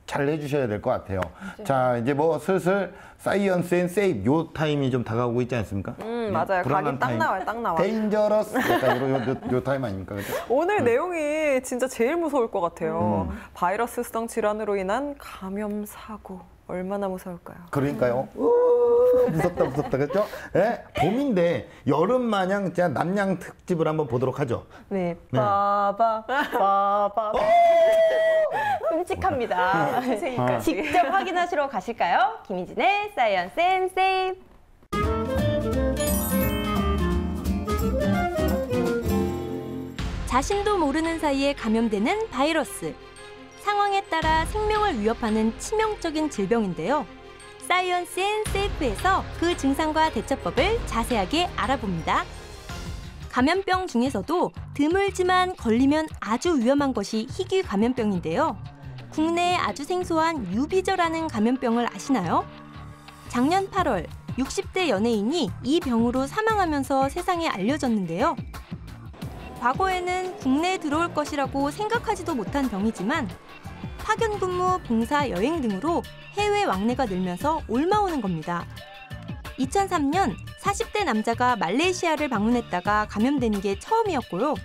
잘 해주셔야 될 것 같아요. 자, 이제 뭐 슬슬 사이언스 앤 세이브 요 타임이 좀 다가오고 있지 않습니까? 맞아요. 각이 딱 나와요, 딱 나와. 데인저러스 약간 요 타임 아닙니까? 그죠? 오늘 내용이 진짜 제일 무서울 것 같아요. 바이러스성 질환으로 인한 감염 사고. 얼마나 무서울까요? 그러니까요. 무섭다, 그렇죠? 예? 봄인데 여름 마냥 진짜 남양 특집을 한번 보도록 하죠. 네, 빠바. 끔찍합니다. 직접 확인하시러 가실까요? 김희진의 사이언스 앤 세이브. 자신도 모르는 사이에 감염되는 바이러스. 상황에 따라 생명을 위협하는 치명적인 질병인데요. 사이언스 앤 세이프에서 그 증상과 대처법을 자세하게 알아봅니다. 감염병 중에서도 드물지만 걸리면 아주 위험한 것이 희귀 감염병인데요. 국내에 아주 생소한 유비저라는 감염병을 아시나요? 작년 8월 60대 연예인이 이 병으로 사망하면서 세상에 알려졌는데요. 과거에는 국내에 들어올 것이라고 생각하지도 못한 병이지만 파견 근무, 봉사, 여행 등으로 해외 왕래가 늘면서 옮아오는 겁니다. 2003년 40대 남자가 말레이시아를 방문했다가 감염되는 게 처음이었고요.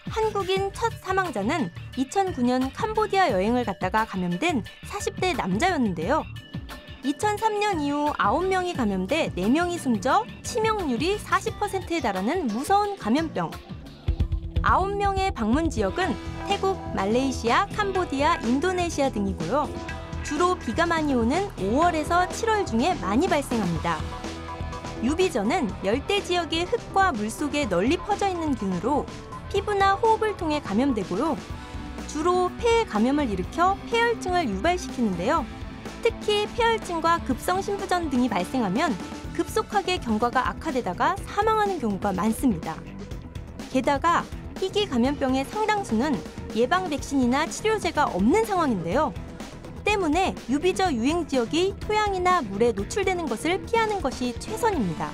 한국인 첫 사망자는 2009년 캄보디아 여행을 갔다가 감염된 40대 남자였는데요. 2003년 이후 9명이 감염돼 4명이 숨져 치명률이 40%에 달하는 무서운 감염병. 9명의 방문 지역은 태국, 말레이시아, 캄보디아, 인도네시아 등이고요. 주로 비가 많이 오는 5월에서 7월 중에 많이 발생합니다. 유비저는 열대 지역의 흙과 물 속에 널리 퍼져 있는 균으로 피부나 호흡을 통해 감염되고요. 주로 폐에 감염을 일으켜 폐혈증을 유발시키는데요. 특히 폐혈증과 급성심부전 등이 발생하면 급속하게 경과가 악화되다가 사망하는 경우가 많습니다. 게다가 희귀 감염병의 상당수는 예방 백신이나 치료제가 없는 상황인데요. 때문에 유비저 유행 지역이 토양이나 물에 노출되는 것을 피하는 것이 최선입니다.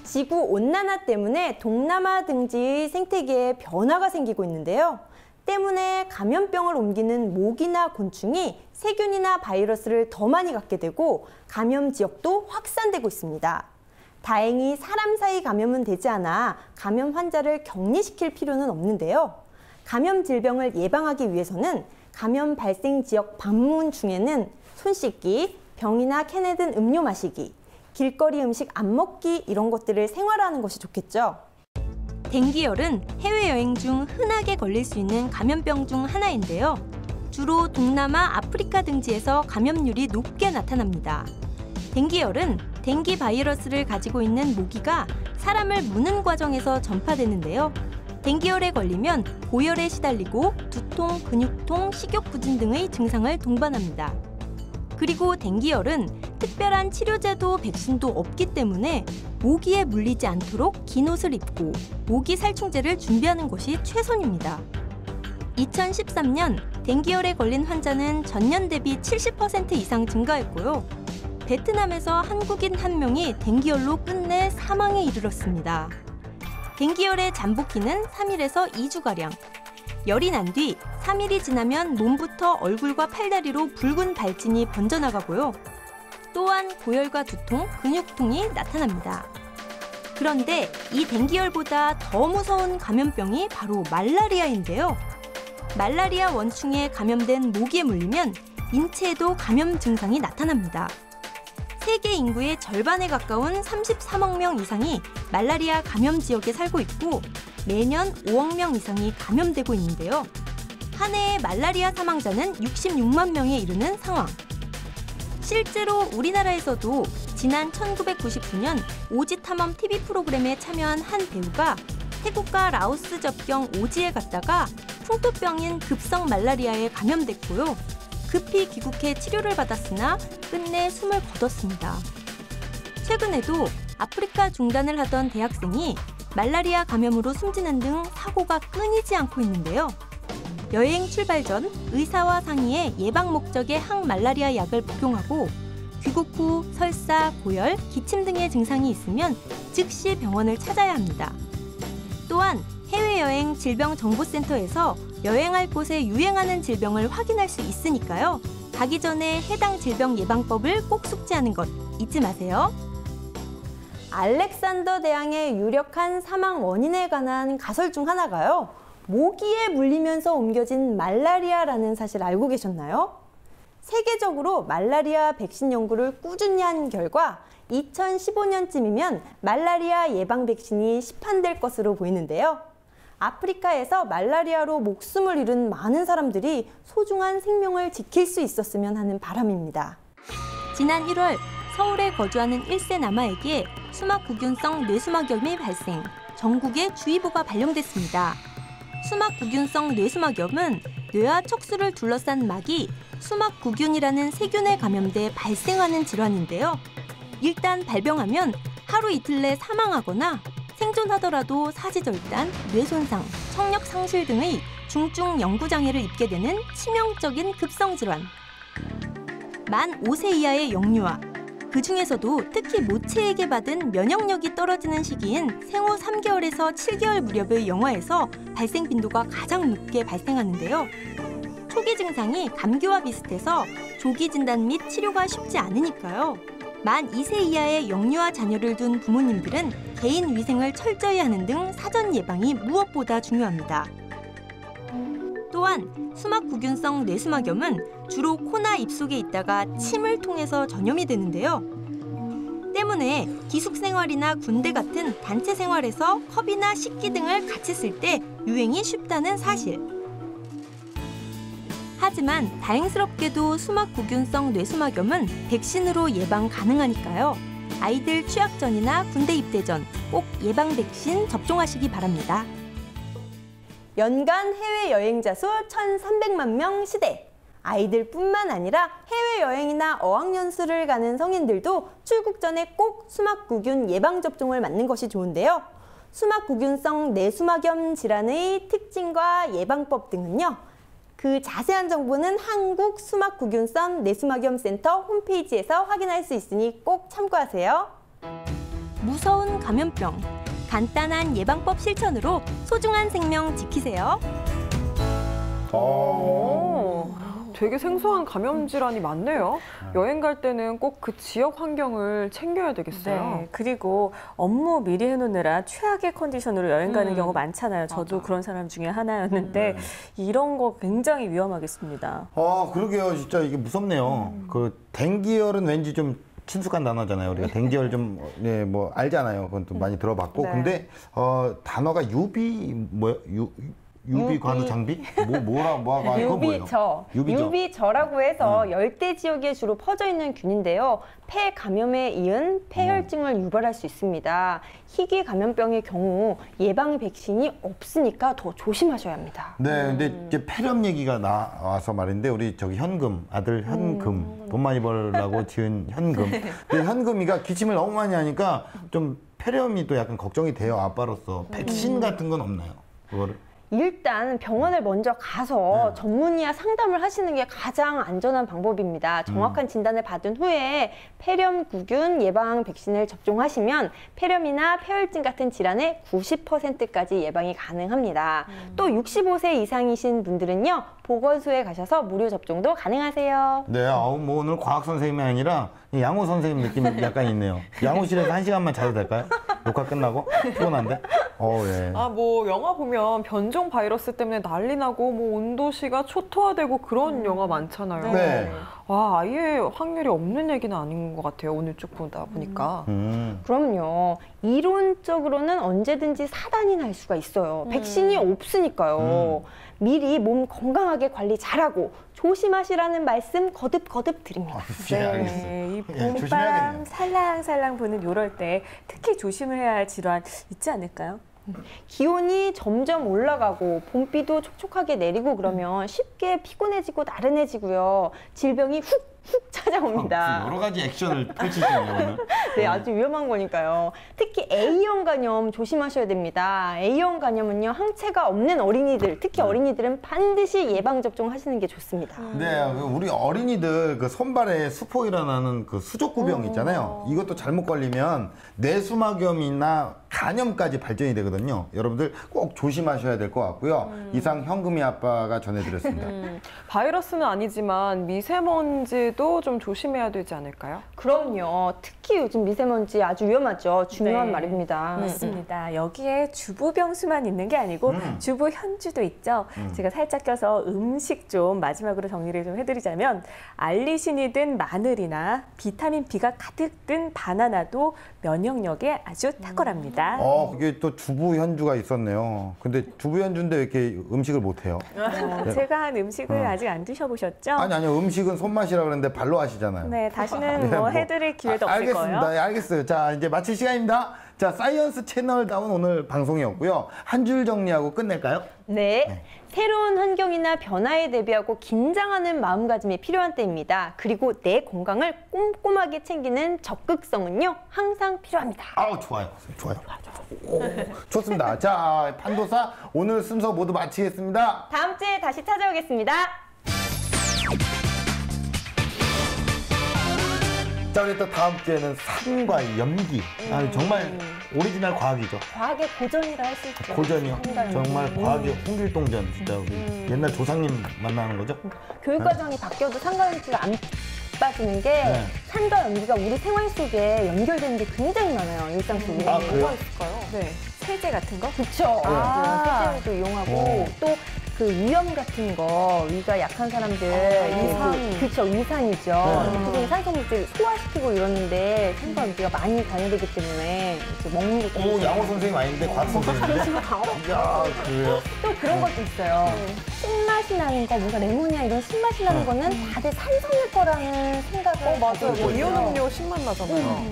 지구 온난화 때문에 동남아 등지의 생태계에 변화가 생기고 있는데요. 때문에 감염병을 옮기는 모기나 곤충이 세균이나 바이러스를 더 많이 갖게 되고 감염 지역도 확산되고 있습니다. 다행히 사람 사이 감염은 되지 않아 감염 환자를 격리시킬 필요는 없는데요. 감염 질병을 예방하기 위해서는 감염 발생 지역 방문 중에는 손 씻기, 병이나 캔에 든 음료 마시기, 길거리 음식 안 먹기 이런 것들을 생활화하는 것이 좋겠죠. 댕기열은 해외여행 중 흔하게 걸릴 수 있는 감염병 중 하나인데요. 주로 동남아, 아프리카 등지에서 감염률이 높게 나타납니다. 댕기열은 댕기 바이러스를 가지고 있는 모기가 사람을 무는 과정에서 전파되는데요. 댕기열에 걸리면 고열에 시달리고 두통, 근육통, 식욕부진 등의 증상을 동반합니다. 그리고 댕기열은 특별한 치료제도 백신도 없기 때문에 모기에 물리지 않도록 긴 옷을 입고 모기 살충제를 준비하는 것이 최선입니다. 2013년 댕기열에 걸린 환자는 전년 대비 70% 이상 증가했고요. 베트남에서 한국인 1명이 댕기열로 끝내 사망에 이르렀습니다. 댕기열의 잠복기는 3일에서 2주가량. 열이 난 뒤 3일이 지나면 몸부터 얼굴과 팔다리로 붉은 발진이 번져나가고요. 또한 고열과 두통, 근육통이 나타납니다. 그런데 이 댕기열보다 더 무서운 감염병이 바로 말라리아인데요. 말라리아 원충에 감염된 모기에 물리면 인체에도 감염 증상이 나타납니다. 세계 인구의 절반에 가까운 33억 명 이상이 말라리아 감염 지역에 살고 있고 매년 5억 명 이상이 감염되고 있는데요. 한 해의 말라리아 사망자는 66만 명에 이르는 상황. 실제로 우리나라에서도 지난 1999년 오지 탐험 TV 프로그램에 참여한 한 배우가 태국과 라오스 접경 오지에 갔다가 풍토병인 급성 말라리아에 감염됐고요. 급히 귀국해 치료를 받았으나 끝내 숨을 거뒀습니다. 최근에도 아프리카 중단을 하던 대학생이 말라리아 감염으로 숨지는 등 사고가 끊이지 않고 있는데요. 여행 출발 전 의사와 상의해 예방 목적의 항말라리아 약을 복용하고 귀국 후 설사, 고열, 기침 등의 증상이 있으면 즉시 병원을 찾아야 합니다. 또한 해외여행 질병정보센터에서 여행할 곳에 유행하는 질병을 확인할 수 있으니까요. 가기 전에 해당 질병 예방법을 꼭 숙지하는 것 잊지 마세요. 알렉산더 대왕의 유력한 사망 원인에 관한 가설 중 하나가요. 모기에 물리면서 옮겨진 말라리아라는 사실 알고 계셨나요? 세계적으로 말라리아 백신 연구를 꾸준히 한 결과 2015년쯤이면 말라리아 예방 백신이 시판될 것으로 보이는데요. 아프리카에서 말라리아로 목숨을 잃은 많은 사람들이 소중한 생명을 지킬 수 있었으면 하는 바람입니다. 지난 1월 서울에 거주하는 1세 남아에게 수막구균성 뇌수막염이 발생, 전국에 주의보가 발령됐습니다. 수막구균성 뇌수막염은 뇌와 척수를 둘러싼 막이 수막구균이라는 세균에 감염돼 발생하는 질환인데요. 일단 발병하면 하루 이틀 내 사망하거나 생존하더라도 사지절단, 뇌손상, 청력 상실 등의 중증 영구장애를 입게 되는 치명적인 급성질환. 만 5세 이하의 영유아, 그중에서도 특히 모체에게 받은 면역력이 떨어지는 시기인 생후 3개월에서 7개월 무렵의 영아에서 발생 빈도가 가장 높게 발생하는데요. 초기 증상이 감기와 비슷해서 조기 진단 및 치료가 쉽지 않으니까요. 만 2세 이하의 영유아 자녀를 둔 부모님들은 개인 위생을 철저히 하는 등 사전 예방이 무엇보다 중요합니다. 또한 수막구균성 뇌수막염은 주로 코나 입 속에 있다가 침을 통해서 전염이 되는데요. 때문에 기숙생활이나 군대 같은 단체 생활에서 컵이나 식기 등을 같이 쓸 때 유행이 쉽다는 사실. 하지만 다행스럽게도 수막구균성 뇌수막염은 백신으로 예방 가능하니까요. 아이들 취학 전이나 군대 입대 전 꼭 예방 백신 접종하시기 바랍니다. 연간 해외여행자 수 1,300만 명 시대. 아이들뿐만 아니라 해외여행이나 어학연수를 가는 성인들도 출국 전에 꼭 수막구균 예방접종을 맞는 것이 좋은데요. 수막구균성 뇌수막염 질환의 특징과 예방법 등은요. 그 자세한 정보는 한국수막구균성 뇌수막염센터 홈페이지에서 확인할 수 있으니 꼭 참고하세요. 무서운 감염병, 간단한 예방법 실천으로 소중한 생명 지키세요. 되게 생소한 감염 질환이 많네요. 여행 갈 때는 꼭 그 지역 환경을 챙겨야 되겠어요. 네, 그리고 업무 미리 해놓느라 최악의 컨디션으로 여행 가는 경우 많잖아요. 저도 맞아. 그런 사람 중에 하나였는데 이런 거 굉장히 위험하겠습니다. 그러게요. 진짜 이게 무섭네요. 그 댕기열은 왠지 좀 친숙한 단어잖아요. 우리가 댕기열 좀, 네, 뭐, 알잖아요. 그건 또 많이 들어봤고. 네. 근데, 단어가 유비 관우 장비? 뭐가 그거 뭐예요? 유비저. 유비저라고 해서 열대 지역에 주로 퍼져 있는 균인데요. 폐 감염에 이은 폐혈증을 유발할 수 있습니다. 희귀 감염병의 경우 예방 백신이 없으니까 더 조심하셔야 합니다. 네, 근데 이제 폐렴 얘기가 나와서 말인데 우리 저기 현금, 아들 현금, 돈 많이 벌라고 지은 현금. 근데 현금이가 기침을 너무 많이 하니까 좀 폐렴이 또 약간 걱정이 돼요, 아빠로서. 백신 같은 건 없나요? 그거를? 일단 병원을 먼저 가서 전문의와 상담을 하시는 게 가장 안전한 방법입니다. 정확한 진단을 받은 후에 폐렴구균 예방 백신을 접종하시면 폐렴이나 폐혈증 같은 질환의 90%까지 예방이 가능합니다. 또 65세 이상이신 분들은요, 보건소에 가셔서 무료 접종도 가능하세요. 네, 뭐 오늘 과학 선생님이 아니라 양호 선생님 느낌이 약간 있네요. 양호실에서 1시간만 자도 될까요? 녹화 끝나고? 피곤한데? 예. 뭐 영화 보면 변종 바이러스 때문에 난리 나고 뭐 온도시가 초토화되고 그런 영화 많잖아요. 네. 아예 확률이 없는 얘기는 아닌 것 같아요. 오늘 쭉 보다 보니까. 그럼요. 이론적으로는 언제든지 사단이 날 수가 있어요. 백신이 없으니까요. 미리 몸 건강하게 관리 잘하고 조심하시라는 말씀 거듭 드립니다. 알겠습니다. 이 조심해야겠네요. 봄바람 살랑살랑 부는 이럴 때 특히 조심을 해야 할 질환 있지 않을까요? 기온이 점점 올라가고 봄비도 촉촉하게 내리고 그러면 쉽게 피곤해지고 나른해지고요. 질병이 훅 찾아옵니다. 여러 가지 액션을 펼치시네요, 오늘. 네, 아주 위험한 거니까요. 특히 A형 간염 조심하셔야 됩니다. A형 간염은요, 항체가 없는 어린이들, 특히 어린이들은 반드시 예방접종 하시는 게 좋습니다. 네, 우리 어린이들 그 손발에 수포이라는 그 수족구병 있잖아요. 이것도 잘못 걸리면 뇌수막염이나 간염까지 발전이 되거든요. 여러분들 꼭 조심하셔야 될 것 같고요. 이상 현금이 아빠가 전해드렸습니다. 바이러스는 아니지만 미세먼지도 좀 조심해야 되지 않을까요? 그럼요. 특히 요즘 미세먼지 아주 위험하죠. 중요한 네, 말입니다. 맞습니다. 여기에 주부병수만 있는 게 아니고 주부현주도 있죠. 제가 살짝 껴서 음식 좀 마지막으로 정리를 좀 해드리자면 알리신이 든 마늘이나 비타민 B가 가득 든 바나나도 면역력에 아주 탁월합니다. 그게 또 주부 현주가 있었네요. 근데 주부 현주인데 왜 이렇게 음식을 못해요? 제가 한 음식을 아직 안 드셔보셨죠? 아니요. 음식은 손맛이라 그러는데 발로 하시잖아요. 네, 다시는 뭐 해드릴 기회도 없을 알겠습니다. 거예요. 예, 알겠어요. 자, 이제 마칠 시간입니다. 자, 사이언스 채널다운 오늘 방송이었고요. 한 줄 정리하고 끝낼까요? 네. 새로운 환경이나 변화에 대비하고 긴장하는 마음가짐이 필요한 때입니다. 그리고 내 건강을 꼼꼼하게 챙기는 적극성은요, 항상 필요합니다. 좋아요. 좋습니다. 자, 판도사 오늘 순서 모두 마치겠습니다. 다음 주에 다시 찾아오겠습니다. 자, 우리 또 다음 주에는 산과 연기. 정말 오리지널 과학이죠. 과학의 고전이라 할 수 있죠. 고전이요. 산과 연기. 정말 과학의 홍길동전. 진짜 우리 옛날 조상님 만나는 거죠? 교육과정이 바뀌어도 산과 연기가 안 빠지는 게 산과 연기가 우리 생활 속에 연결되는 게 굉장히 많아요. 일상 속에. 그래요? 뭐가 있을까요? 네, 세제 같은 거? 그렇죠. 세제도 이용하고 또 그 위염 같은 거, 위가 약한 사람들, 그렇죠, 위산이죠. 그중에 산소물질 소화시키고 이러는데 산과 연기가 많이 관여되기 때문에 이제 먹는 것도. 양호 선생님 아닌데 과학 선생님인데? 야, 그래요? 또 그런 것도 있어요. 신맛이 나는 거, 뭔가 레몬이나 이런 신맛이 나는 거는 다들 산성일 거라는 생각을. 맞아요. 가지고 이온 있어요. 음료 신맛 나잖아요.